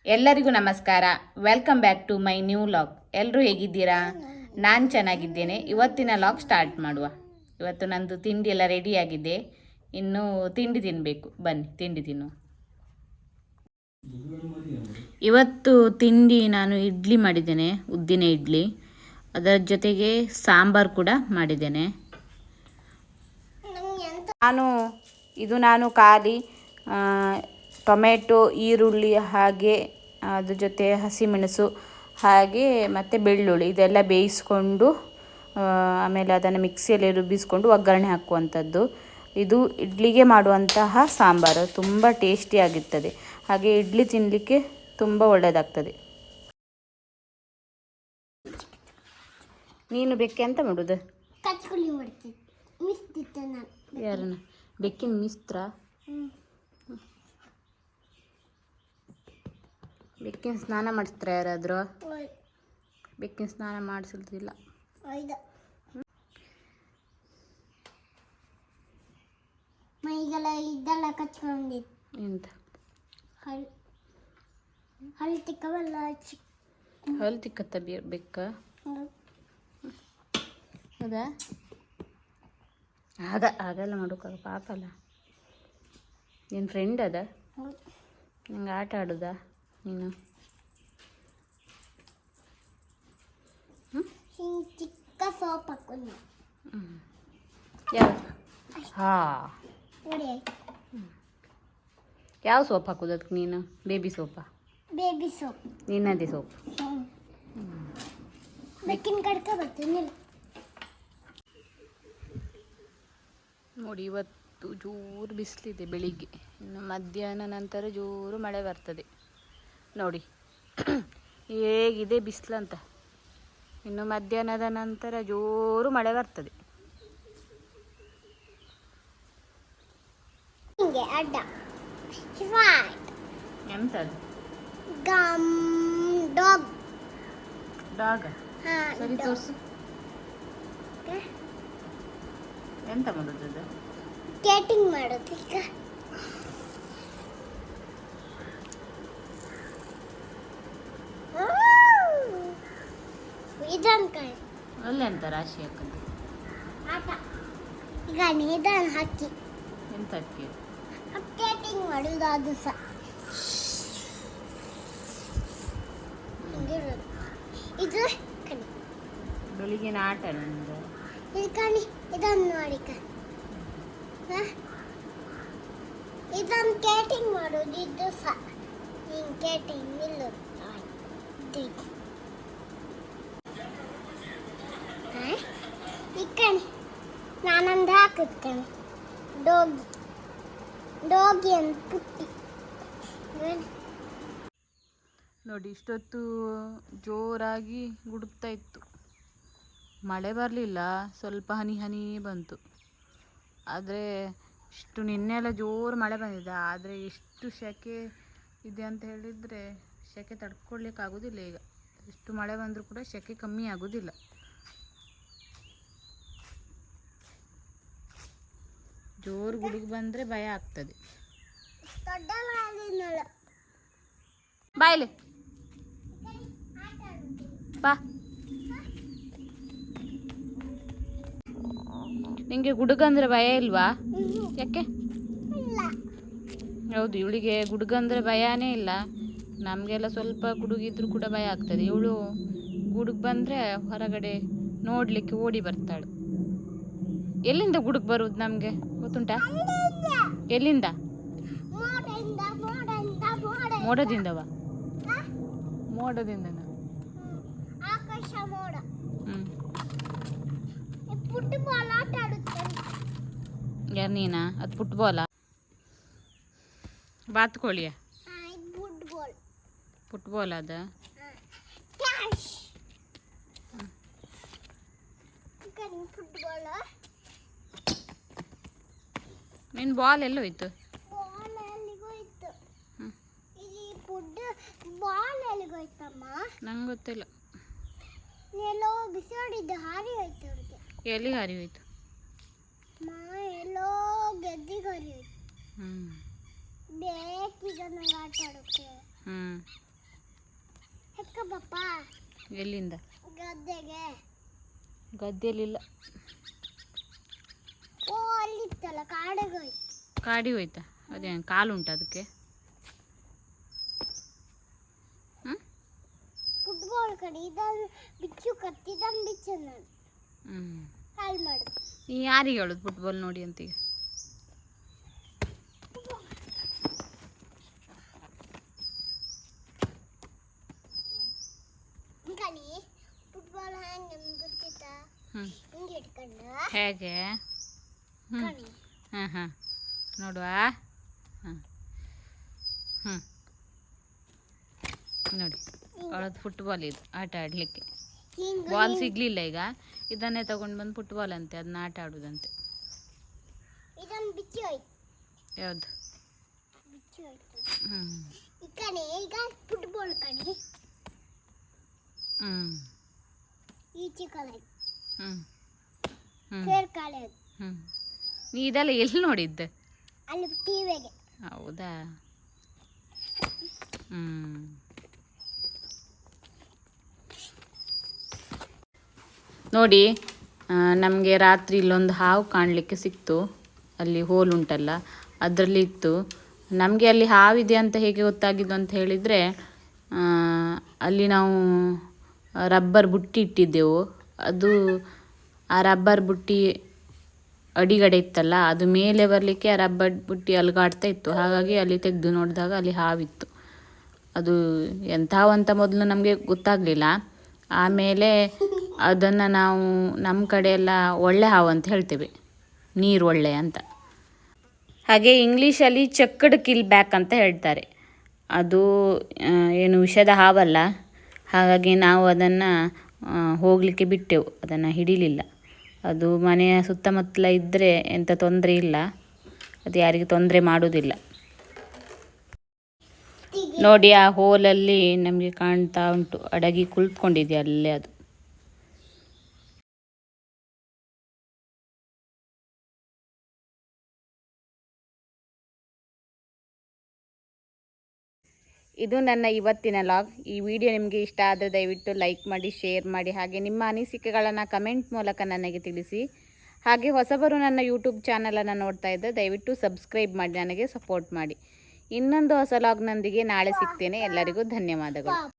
ಎಲ್ಲರಿಗೂ ನಮಸ್ಕಾರ. Welcome back to my new vlog. ಎಲ್ಲರೂ ಹೇಗಿದ್ದೀರಾ? ನಾನು ಚೆನ್ನಾಗಿದ್ದೇನೆ. ಇವತ್ತಿನ ಲಾಗ್ ಸ್ಟಾರ್ಟ್ ಮಾಡುವ. ಇವತ್ತು ನಂದು ತಿಂಡಿ ಎಲ್ಲ ರೆಡಿಯಾಗಿದೆ, ಇನ್ನು ತಿಂಡಿ ತಿನ್ನಬೇಕು. ಬನ್ನಿ ತಿಂಡಿ ತಿನ್ನುವ. ಇವತ್ತು ತಿಂಡಿ ನಾನು ಇಡ್ಲಿ ಮಾಡಿದ್ದೇನೆ, ಉದ್ದಿನ ಇಡ್ಲಿ. ಅದರ ಜೊತೆಗೆ ಸಾಂಬಾರು ಕೂಡ ಮಾಡಿದ್ದೇನೆ. ನಾನು ಖಾಲಿ ಟೊಮೆಟೊ, ಈರುಳ್ಳಿ, ಹಾಗೆ ಅದ್ರ ಜೊತೆ ಹಸಿಮೆಣಸು ಹಾಗೆ ಮತ್ತು ಬೆಳ್ಳುಳ್ಳಿ ಇದೆಲ್ಲ ಬೇಯಿಸ್ಕೊಂಡು ಆಮೇಲೆ ಅದನ್ನು ಮಿಕ್ಸಿಯಲ್ಲಿ ರುಬ್ಬಿಸ್ಕೊಂಡು ಒಗ್ಗರಣೆ ಹಾಕುವಂಥದ್ದು. ಇದು ಇಡ್ಲಿಗೆ ಮಾಡುವಂತಹ ಸಾಂಬಾರು, ತುಂಬ ಟೇಸ್ಟಿಯಾಗಿರ್ತದೆ. ಹಾಗೆ ಇಡ್ಲಿ ತಿನ್ನಲಿಕ್ಕೆ ತುಂಬ ಒಳ್ಳೆಯದಾಗ್ತದೆ. ನೀನು ಬೆಕ್ಕೆ ಎಂತ ಮಾಡೋದು? ಯಾರನ್ನ? ಬೆಕ್ಕಿನ ಮಿಸ್ತ್ರ? ಬೆಕ್ಕಿನ ಸ್ನಾನ ಮಾಡಿಸ್ತಾರ ಯಾರಾದರೂ? ಬೆಕ್ಕಿನ ಸ್ನಾನ ಮಾಡಿಸಿಲ್ಲ. ಮೈಗೆಲ್ಲ ಇದೆಲ್ಲ ಕಚ್ಕೊಂಡಿತ್ತು. ಎಂತ? ಹಲ್ಲು ತಿಕ್ಕವಲ್ಲ. ಹಲ್ಲು ತಿಕ್ಕತ್ತ ಬೆಕ್ಕ? ಹೌದಾ? ಅದೆಲ್ಲ ಮಾಡೋಕ್ಕಾಗ ಪಾಪ ಅಲ್ಲ. ನಿನ್ನ ಫ್ರೆಂಡ್ ಅದ? ನಂಗೆ ಆಟ ಆಡೋದಾ ನೀನು? ಚಿಕ್ಕ ಸೋಪ್ ಹಾಕೊಂಡು. ಯಾವುದು? ಯಾವ ಸೋಪ್ ಹಾಕೋದು ಅದಕ್ಕೆ ನೀನು? Baby sofa? Baby soap. ನಿನ್ನದೇ ಸೋಪ್? ಬೆಕ್ಕಿನ ಕಡ್ಕ ಬರ್ತೀನಿ ನೋಡಿ. ಇವತ್ತು ಜೋರು ಬಿಸಿಲಿದೆ ಬೆಳಿಗ್ಗೆ, ಇನ್ನು ಮಧ್ಯಾಹ್ನ ನಂತರ ಜೋರು ಮಳೆ ಬರ್ತದೆ. ನೋಡಿ ಹೇಗಿದೆ ಬಿಸಿಲಂತ. ಇನ್ನು ಮಧ್ಯಾಹ್ನದ ನಂತರ ಜೋರು ಮಳೆ ಬರ್ತದೆ. ಅಡ್ಡ ಎಂತದು? ಡಾಗ್. ಡಾಗ? ಸರಿ ತೋರಿಸು. ಎಂತ ಮಾಡೋದು ಅದು? ಸ್ಕೇಟಿಂಗ್ ಮಾಡೋದು. ಒಳ್ಳೆ ಎಂತ ರಾಶಿ ಹಾಕೋದು? ಈಗ ನಿಧಾನ ಹಾಕಿ. ಎಂತ ಹಾಕಿ? ಸ್ಕೇಟಿಂಗ್ ಮಾಡೋದು ಅದು ಸಹ. ಇದು ಕಣಿ ಬೆಳಿಗ್ಗಿನ ಆಟ ನಂದು. ಇದು ಕಣಿ, ಇದನ್ನು ನೋಡಿ. ಇದನ್ನು ಸ್ಕೇಟಿಂಗ್ ಮಾಡೋದು ಇದು ಸಹ. ನೀನು ಸ್ಕೇಟಿಂಗ್ ನಿಲ್ಲೋದು. ಈ ಕಣಿ ನಾನೊಂದು ಹಾಕುದು ಕಣಿ. ಡೋಗಿ ಅಂತ ಪುಟ್ಟಿ ನೋಡಿ. ಇಷ್ಟೊತ್ತು ಜೋರಾಗಿ ಗುಡುಗ್ತಾ ಇತ್ತು, ಮಳೆ ಬರಲಿಲ್ಲ, ಸ್ವಲ್ಪ ಹನಿ ಹನಿ ಬಂತು. ಆದರೆ ಇಷ್ಟು ನಿನ್ನೆಲ್ಲ ಜೋರು ಮಳೆ ಬಂದಿದೆ. ಆದರೆ ಎಷ್ಟು ಸೆಕೆ ಇದೆ ಅಂತ ಹೇಳಿದರೆ ಸೆಕೆ ತಡ್ಕೊಳ್ಲಿಕ್ಕೆ ಆಗೋದಿಲ್ಲ. ಈಗ ಎಷ್ಟು ಮಳೆ ಬಂದರೂ ಕೂಡ ಸೆಕೆ ಕಮ್ಮಿ ಆಗೋದಿಲ್ಲ. ಜೋರು ಗುಡುಗು ಬಂದರೆ ಭಯ ಆಗ್ತದೆ. ಬಾಯ್ಲೆ ಬಾ. ನಿಂಗೆ ಗುಡುಗಂದ್ರೆ ಭಯ ಇಲ್ವಾ? ಯಾಕೆ? ಹೌದು, ಇವಳಿಗೆ ಗುಡುಗಂದ್ರೆ ಭಯನೇ ಇಲ್ಲ. ನಮಗೆಲ್ಲ ಸ್ವಲ್ಪ ಗುಡುಗಿದ್ರು ಕೂಡ ಭಯ ಆಗ್ತದೆ. ಇವಳು ಗುಡುಗು ಬಂದರೆ ಹೊರಗಡೆ ನೋಡಲಿಕ್ಕೆ ಓಡಿ ಬರ್ತಾಳು. ಎಲ್ಲಿಂದ ಗುಡುಗು ಬರುವುದು ನಮಗೆ ಗೊತ್ತುಂಟಾ? ಎಲ್ಲಿಂದ? ಮೋಡದಿಂದವ? ಮೋಡದಿಂದ? ಫುಟ್ಬಾಲ್ ಆಟ ಆಡುತ್ತೇನೆ. ಯಾರು ನೀನಾ? ಅದು ಫುಟ್ಬಾಲಾ? ಬಾತುಕೋಳಿಯ? ಫುಟ್ಬಾಲ್ ಅದ? ನಿನ್ನ ಬಾಲ್ ಎಲ್ಲ ಹೋಯ್ತು? ನಂಗೆ ಗೊತ್ತಿಲ್ಲ. ಎಲ್ಲೋ ಬಿಸಾಡಿದ್ದು ಹಾರಿ ಹೋಯ್ತು ಅವ್ರಿಗೆ. ಎಲ್ಲಿ ಹಾರಿ ಹೋಯ್ತು? ಎಲ್ಲೋ ಗೆದ್ದಿಗೆ ಹಾರಿ ಹೋಯ್ತು. ಬೇಕೀಗ ನಂಗೆ ಆಟ ಆಡೋಕ್ಕೆ. ಎಲ್ಲಿಂದ? ಗದ್ದೆಗೆ. ಗದ್ದೆಯಲ್ಲಿಲ್ಲ. ಓ ಅಲ್ಲಿತ್ತಲ್ಲ ಕಾಡಿಗೆ ಹೋಯ್ತು. ಕಾಡಿ ಹೋಯ್ತಾ? ಅದೇ ಕಾಲುಂಟು ಅದಕ್ಕೆ? ಫುಟ್ಬಾಲ್ ಕಡೆ ಇದನ್ನು ಬಿಚ್ಚು ಕತ್ತಿದನ್ನು ಬಿಚ್ಚು ನಾನು ಹಾಳು ಮಾಡು. ನೀ ಯಾರಿಗೆ ಹೇಳೋದು ಫುಟ್ಬಾಲ್ ನೋಡಿ ಅಂತೀಗ? ಕಣಿ ಫುಟ್ಬಾಲ್ ಹ್ಯಾಂಗೆ ಗೊತ್ತಿತ್ತಾ? ಹಿಂಗೆ ಇಟ್ಕೊಂಡು ಹೇಗೆ? ಕಣಿ. ಹಾಂ ಹಾಂ ನೋಡುವ. ಹಾಂ ನೋಡಿ ಅವಳದ್ದು ಫುಟ್ಬಾಲ್ ಇದು ಆಟ ಆಡಲಿಕ್ಕೆ. ಬಾಲ್ ಸಿಗಲಿಲ್ಲ ಈಗ, ಇದನ್ನೇ ತಗೊಂಡು ಬಂದು ಫುಟ್ಬಾಲ್ ಅಂತೆ, ಅದನ್ನ ಆಟ ಆಡೋದಂತೆ. ಇದನ್ನು ಬಿಚ್ಚಿ ಹೋಯ್ತು. ಯಾವುದು? ಬಿಚ್ಚಿ ಹೋಯ್ತು. ಈ ಕಣಿ ಈಗ ಫುಟ್ಬಾಲ್ ಕಣಿ. ಈಚೆ ಕಲೆ ಫೇರ್ ಕಾಲೆ ಅದು. ನೀ ಇದೆಲ್ಲ ಎಲ್ಲಿ ನೋಡಿದ್ದೆ? ಅಲ್ಲಿ ಟಿವಿಗೆ. ಹೌದಾ? ನೋಡಿ, ನಮಗೆ ರಾತ್ರಿ ಇಲ್ಲೊಂದು ಹಾವು ಕಾಣಲಿಕ್ಕೆ ಸಿಕ್ತು. ಅಲ್ಲಿ ಹೋಲ್ ಉಂಟಲ್ಲ ಅದರಲ್ಲಿ ಇತ್ತು. ನಮಗೆ ಅಲ್ಲಿ ಹಾವಿದೆ ಅಂತ ಹೇಗೆ ಗೊತ್ತಾಗಿದ್ದು ಅಂತ ಹೇಳಿದರೆ, ಅಲ್ಲಿ ನಾವು ರಬ್ಬರ್ ಬುಟ್ಟಿ ಇಟ್ಟಿದ್ದೆವು. ಅದು ಆ ರಬ್ಬರ್ ಬುಟ್ಟಿ ಅಡಿಗಡೆ ಇತ್ತಲ್ಲ, ಅದು ಮೇಲೆ ಬರಲಿಕ್ಕೆ ಆ ರಬ್ಬರ್ ಬುಟ್ಟಿ ಅಲುಗಾಡ್ತಾ ಇತ್ತು. ಹಾಗಾಗಿ ಅಲ್ಲಿ ತೆಗೆದು ನೋಡಿದಾಗ ಅಲ್ಲಿ ಹಾವಿತ್ತು. ಅದು ಎಂಥವು ಅಂತ ಮೊದಲು ನಮಗೆ ಗೊತ್ತಾಗಲಿಲ್ಲ. ಆಮೇಲೆ ಅದನ್ನು ನಾವು ನಮ್ಮ ಕಡೆ ಎಲ್ಲ ಒಳ್ಳೆ ಹಾವು ಅಂತ ಹೇಳ್ತೇವೆ, ನೀರು ಒಳ್ಳೆ ಅಂತ. ಹಾಗೆ ಇಂಗ್ಲೀಷಲ್ಲಿ ಚೆಕ್ಡ್ ಕಿಲ್ ಬ್ಯಾಕ್ ಅಂತ ಹೇಳ್ತಾರೆ. ಅದು ಏನು ವಿಷದ ಹಾವಲ್ಲ. ಹಾಗಾಗಿ ನಾವು ಅದನ್ನು ಹೋಗಲಿಕ್ಕೆ ಬಿಟ್ಟೆವು, ಅದನ್ನು ಹಿಡಿಲಿಲ್ಲ. ಅದು ಮನೆಯ ಸುತ್ತಮುತ್ತಲ ಇದ್ದರೆ ಎಂಥ ತೊಂದರೆ ಇಲ್ಲ, ಅದು ಯಾರಿಗೆ ತೊಂದರೆ ಮಾಡೋದಿಲ್ಲ. ನೋಡಿ ಆ ಹೋಲಲ್ಲಿ ನಮಗೆ ಕಾಣ್ತಾ ಉಂಟು, ಅಡಗಿ ಕುಳಿತುಕೊಂಡಿದೆ ಅಲ್ಲೇ ಅದು. ಇದು ನನ್ನ ಇವತ್ತಿನ ಲಾಗ್. ಈ ವಿಡಿಯೋ ನಿಮಗೆ ಇಷ್ಟ ಆದರೆ ದಯವಿಟ್ಟು ಲೈಕ್ ಮಾಡಿ, ಶೇರ್ ಮಾಡಿ, ಹಾಗೆ ನಿಮ್ಮ ಅನಿಸಿಕೆಗಳನ್ನು ಕಮೆಂಟ್ ಮೂಲಕ ನನಗೆ ತಿಳಿಸಿ. ಹಾಗೆ ಹೊಸಬರು ನನ್ನ ಯೂಟ್ಯೂಬ್ ಚಾನಲನ್ನು ನೋಡ್ತಾ ಇದ್ದರೆ ದಯವಿಟ್ಟು ಸಬ್ಸ್ಕ್ರೈಬ್ ಮಾಡಿ ನನಗೆ ಸಪೋರ್ಟ್ ಮಾಡಿ. ಇನ್ನೊಂದು ಹೊಸ ಲಾಗ್ನೊಂದಿಗೆ ನಾಳೆ ಸಿಗ್ತೇನೆ. ಎಲ್ಲರಿಗೂ ಧನ್ಯವಾದಗಳು.